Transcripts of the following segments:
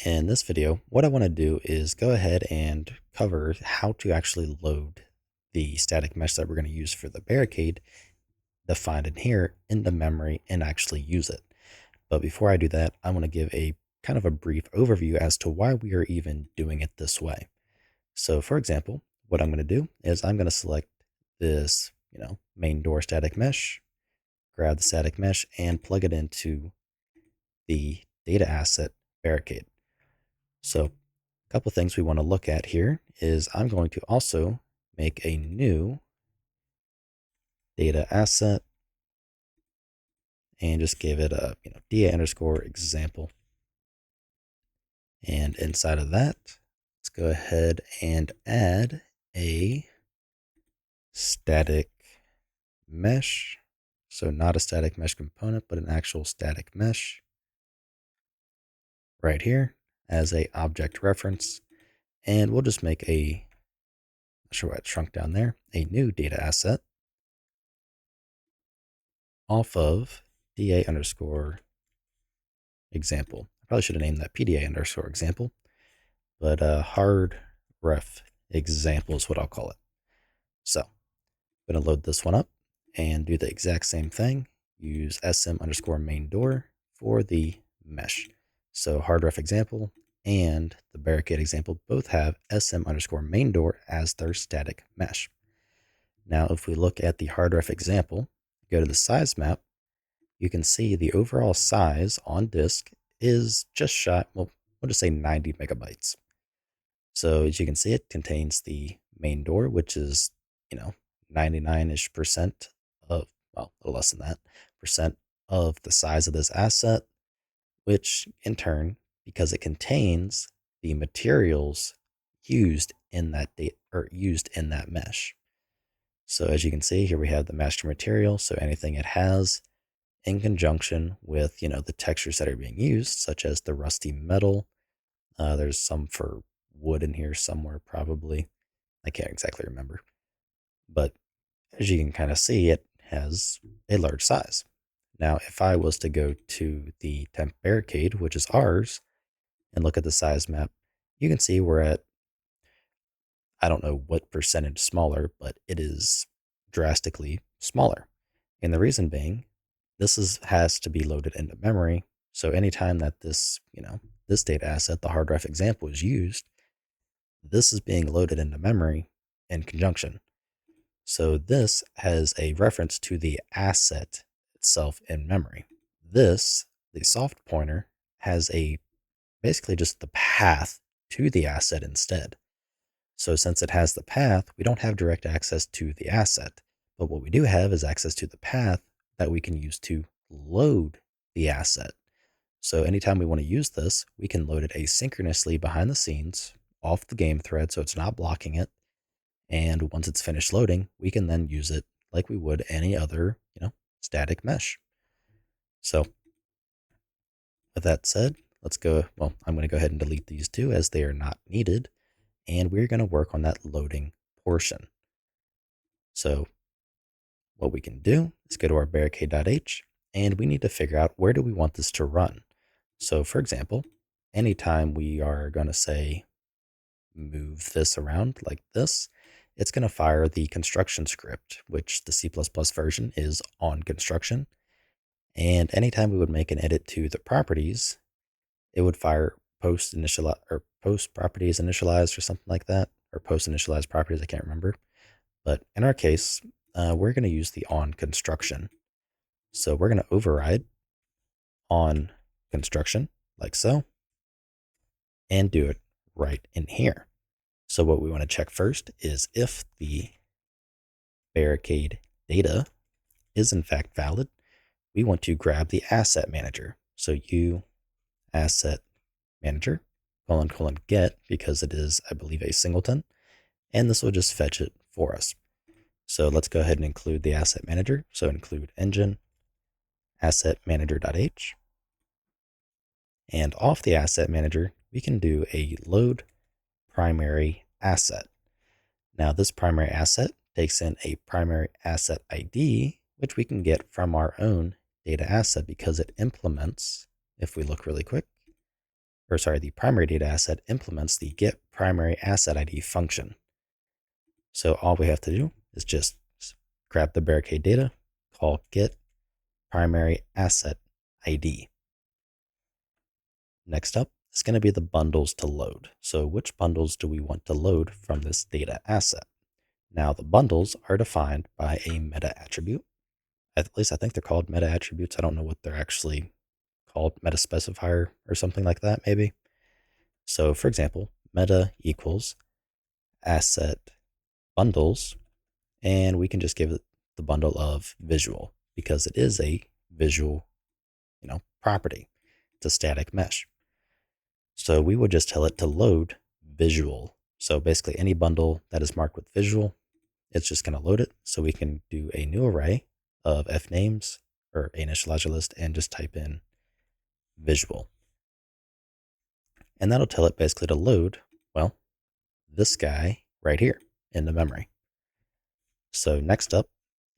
In this video, what I want to do is go ahead and cover how to actually load the static mesh that we're going to use for the barricade defined in here into memory and actually use it. But before I do that, I want to give a kind of a brief overview as to why we are even doing it this way. So for example, what I'm going to do is I'm going to select this, main door static mesh, grab the static mesh and plug it into the data asset barricade. So a couple things we want to look at here is I'm going to also make a new data asset and just give it a DA underscore example. And inside of that, let's go ahead and add a static mesh. So not a static mesh component, but an actual static mesh right here as a object reference. And we'll just make a, not sure why it shrunk down there, a new data asset off of DA underscore example. I probably should have named that PDA underscore example, but hard ref example is what I'll call it. So I'm going to load this one up and do the exact same thing. Use sm underscore main door for the mesh. So hard ref example and the barricade example both have sm underscore main door as their static mesh. Now, if we look at the hard ref example, go to the size map, you can see the overall size on disk is just shy, well, we'll just say 90 megabytes. So as you can see, it contains the main door, which is, 99-ish percent of, well, a little less than that, percent of the size of this asset, which in turn, because it contains the materials used in that used in that mesh. So as you can see, here we have the master material. So anything it has in conjunction with, the textures that are being used, such as the rusty metal. There's some for wood in here somewhere, probably. I can't exactly remember. But as you can kind of see, it has a large size. Now, if I was to go to the temp barricade, which is ours, and look at the size map, you can see we're at, I don't know what percentage smaller, but it is drastically smaller. And the reason being, has to be loaded into memory. So anytime that this, this data asset, the hard drive example, is used, this is being loaded into memory in conjunction. So this has a reference to the asset itself in memory. This, the soft pointer, has a basically just the path to the asset instead. So since it has the path, we don't have direct access to the asset. But what we do have is access to the path that we can use to load the asset. So anytime we want to use this, we can load it asynchronously behind the scenes off the game thread so it's not blocking it. And once it's finished loading, we can then use it like we would any other, static mesh. So with that said, let's go. Well, I'm going to go ahead and delete these two as they are not needed. And we're going to work on that loading portion. So what we can do is go to our barricade.h and we need to figure out where do we want this to run. So for example, anytime we are going to say move this around like this, it's going to fire the construction script, which the C++ version is on construction. And anytime we would make an edit to the properties, it would fire post properties initialized or something like that, or post initialized properties. I can't remember. But in our case, we're going to use the on construction. So we're going to override on construction like so and do it right in here. So what we want to check first is if the barricade data is in fact valid, we want to grab the asset manager. So u asset manager ::get, because it is, I believe, a singleton, and this will just fetch it for us. So let's go ahead and include the asset manager. So include engine asset manager.h. And off the asset manager, we can do a load primary asset. Now this primary asset takes in a primary asset ID, which we can get from our own data asset because it implements, if we look really quick, the primary data asset implements the get primary asset ID function. So all we have to do is just grab the Barricade data, call get primary asset ID. Next up is going to be the bundles to load. So which bundles do we want to load from this data asset? Now the bundles are defined by a meta attribute. At least I think they're called meta attributes. I don't know what they're actually called, meta specifier or something like that maybe. So for example, meta equals asset bundles, and we can just give it the bundle of visual because it is a visual, property. It's a static mesh. So we would just tell it to load visual. So basically any bundle that is marked with visual, it's just going to load it. So we can do a new array of f names or a initializer list and just type in visual. And that'll tell it basically to load, well, this guy right here in the memory. So next up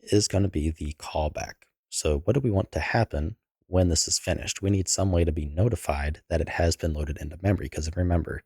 is going to be the callback. So what do we want to happen when this is finished? We need some way to be notified that it has been loaded into memory, because remember,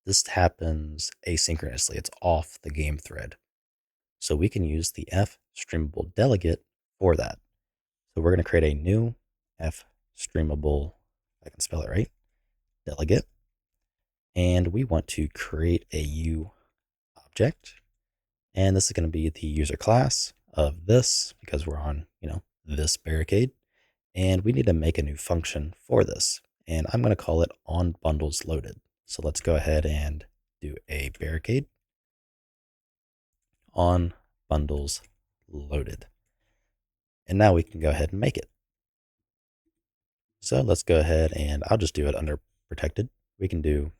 this happens asynchronously. It's off the game thread. So we can use the f streamable delegate for that. So we're going to create a new f streamable, if I can spell it right, delegate. And we want to create a U object. And this is going to be the user class of this because we're on, this Barricade. And we need to make a new function for this. And I'm going to call it on bundles loaded. So let's go ahead and do a Barricade on bundles loaded. And now we can go ahead and make it. So let's go ahead and I'll just do it under protected. We can do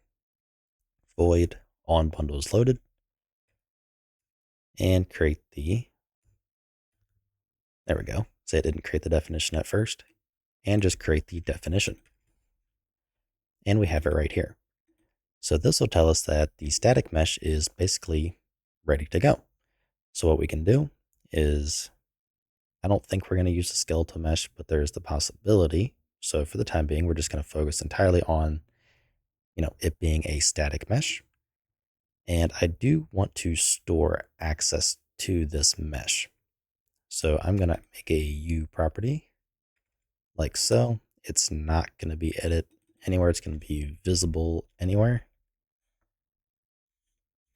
void on bundles loaded and create there we go. Say it didn't create the definition at first, and just create the definition. And we have it right here. So this will tell us that the static mesh is basically ready to go. So what we can do is, I don't think we're going to use the skeletal mesh, but there's the possibility. So for the time being, we're just going to focus entirely on, it being a static mesh. And I do want to store access to this mesh. So I'm going to make a U property like so. It's not going to be edit anywhere. It's going to be visible anywhere.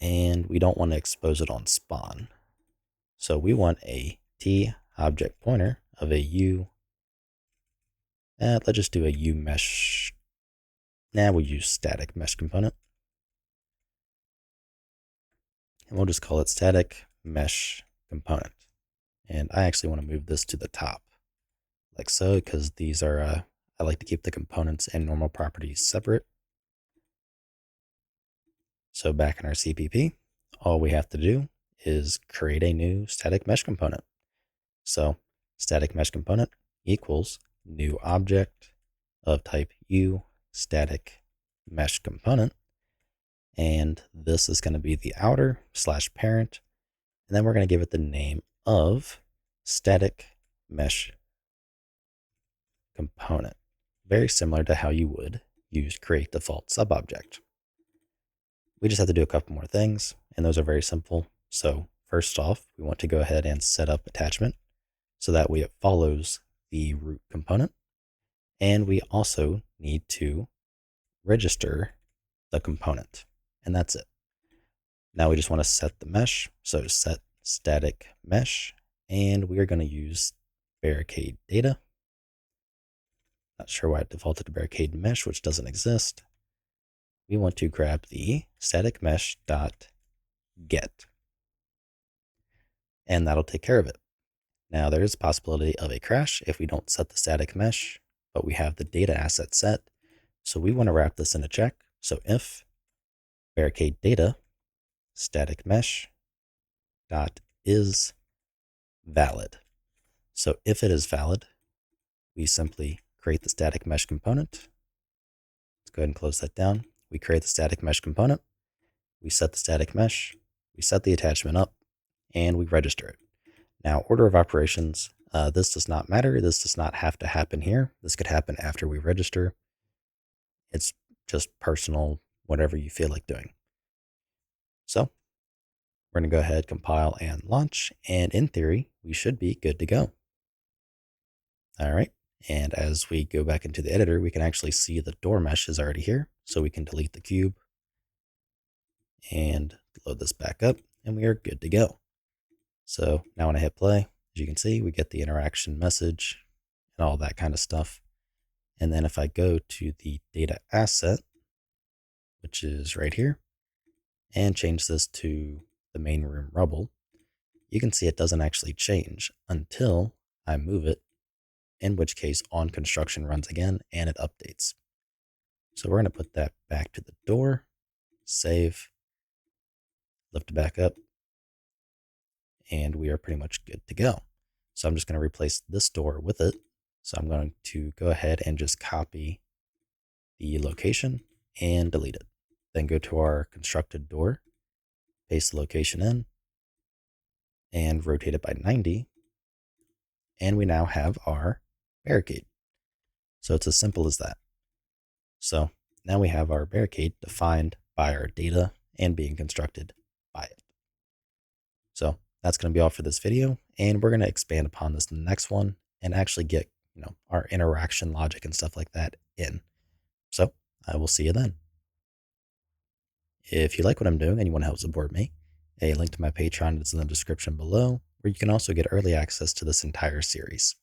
And we don't want to expose it on spawn. So we want a T object pointer of a U. Let's just do a U mesh. Now we'll use static mesh component. And we'll just call it static mesh component. And I actually want to move this to the top like so, because these are, I like to keep the components and normal properties separate. So back in our CPP, all we have to do is create a new static mesh component. So static mesh component equals new object of type U static mesh component. And this is going to be the outer / parent. And then we're going to give it the name of static mesh component. Very similar to how you would use create default subobject. We just have to do a couple more things, and those are very simple. So first off, we want to go ahead and set up attachment so that way it follows the root component. And we also need to register the component, and that's it. Now we just want to set the mesh. So set static mesh, and we are going to use Barricade data. Not sure why it defaulted to Barricade mesh, which doesn't exist. We want to grab the static mesh dot get, and that'll take care of it. Now there is a possibility of a crash if we don't set the static mesh, but we have the data asset set. So we want to wrap this in a check. So if Barricade data static mesh dot is valid. So if it is valid, we simply create the static mesh component. Let's go ahead and close that down. We create the static mesh component. We set the static mesh. We set the attachment up, and we register it. Now, order of operations, this does not matter. This does not have to happen here. This could happen after we register. It's just personal, whatever you feel like doing. So we're going to go ahead, compile, and launch. And in theory, we should be good to go. All right. And as we go back into the editor, we can actually see the door mesh is already here. So we can delete the cube and load this back up, and we are good to go. So now when I hit play, as you can see, we get the interaction message and all that kind of stuff. And then if I go to the data asset, which is right here, and change this to the main room rubble, you can see it doesn't actually change until I move it, in which case on construction runs again and it updates. So we're going to put that back to the door, save, lift it back up, and we are pretty much good to go. So I'm just going to replace this door with it. So I'm going to go ahead and just copy the location and delete it. Then go to our constructed door, paste the location in, and rotate it by 90. And we now have our barricade. So it's as simple as that. So now we have our barricade defined by our data and being constructed by it. So that's going to be all for this video, and we're going to expand upon this in the next one and actually get, our interaction logic and stuff like that in. So I will see you then. If you like what I'm doing and you want to help support me, a link to my Patreon is in the description below, where you can also get early access to this entire series.